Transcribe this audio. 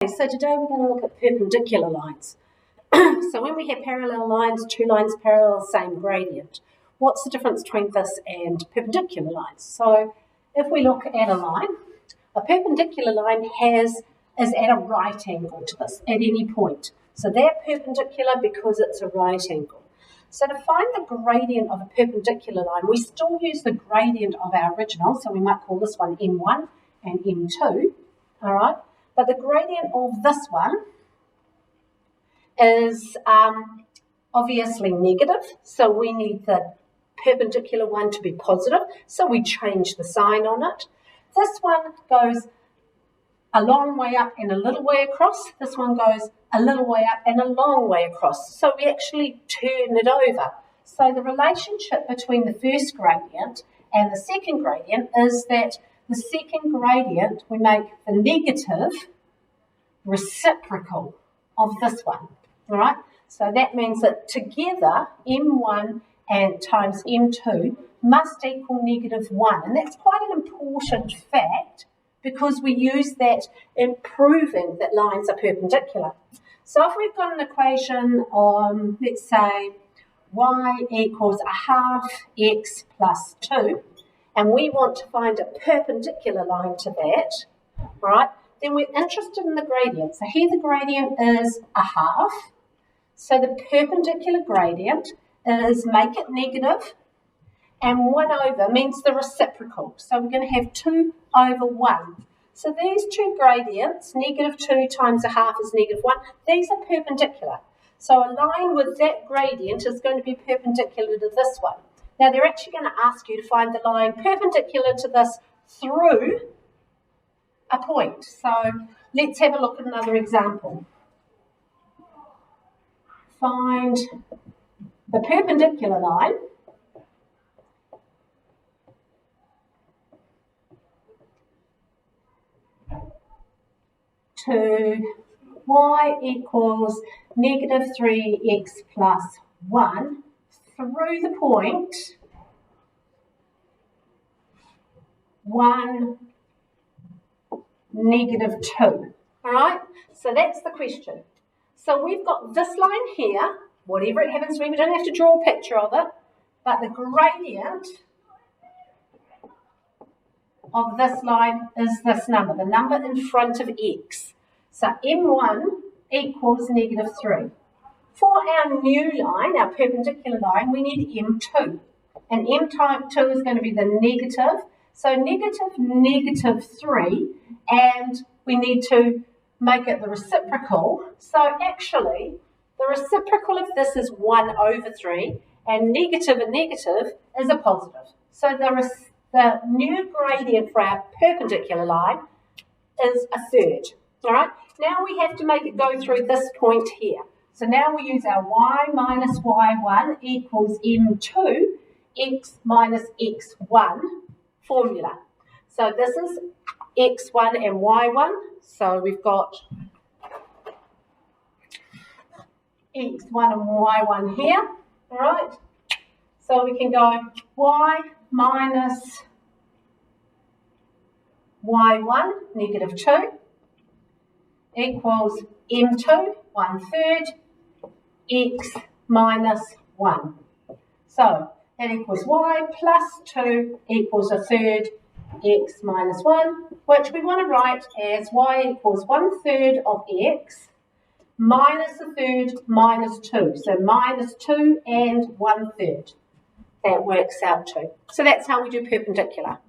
So today we're going to look at perpendicular lines. So when we have parallel lines, two lines parallel, same gradient. What's the difference between this and perpendicular lines? So if we look at a line, a perpendicular line is at a right angle to this at any point. So they're perpendicular because it's a right angle. So to find the gradient of a perpendicular line, we still use the gradient of our original, so we might call this one M1 and M2, all right? But the gradient of this one is obviously negative, so we need the perpendicular one to be positive, so we change the sign on it. This one goes a long way up and a little way across. This one goes a little way up and a long way across. So we actually turn it over. So the relationship between the first gradient and the second gradient is that the second gradient, we make the negative reciprocal of this one. All right? So that means that together, M1 and times M2 must equal -1. And that's quite an important fact because we use that in proving that lines are perpendicular. So if we've got an equation on, let's say, y equals 1/2 x plus 2, and we want to find a perpendicular line to that, right, then we're interested in the gradient. So here the gradient is 1/2. So the perpendicular gradient is, make it negative, and 1 over means the reciprocal. So we're going to have 2 over 1. So these two gradients, -2 times 1/2 is -1, these are perpendicular. So a line with that gradient is going to be perpendicular to this one. Now they're actually going to ask you to find the line perpendicular to this through a point. So let's have a look at another example. Find the perpendicular line to y equals -3x plus 1 through the point 1, -2. All right? So that's the question. So we've got this line here, whatever it happens to be, we don't have to draw a picture of it, but the gradient of this line is this number, the number in front of x. So M1 equals -3. For our new line, our perpendicular line, we need M2. And M2 is going to be the negative. So -3, and we need to make it the reciprocal. So actually, the reciprocal of this is 1 over 3, and negative and negative is a positive. So the new gradient for our perpendicular line is 1/3. All right? Now we have to make it go through this point here. So now we use our y minus y1 equals M2 x minus x1 formula. So this is x1 and y1. So we've got x1 and y1 here. All right? So we can go y minus y1, -2, equals M2, 1/3, x minus 1. So that equals y plus 2 equals 1/3 x minus 1, which we want to write as y equals 1/3 of x minus 1/3 minus 2. So -2 and 1/3. That works out too. So that's how we do perpendicular.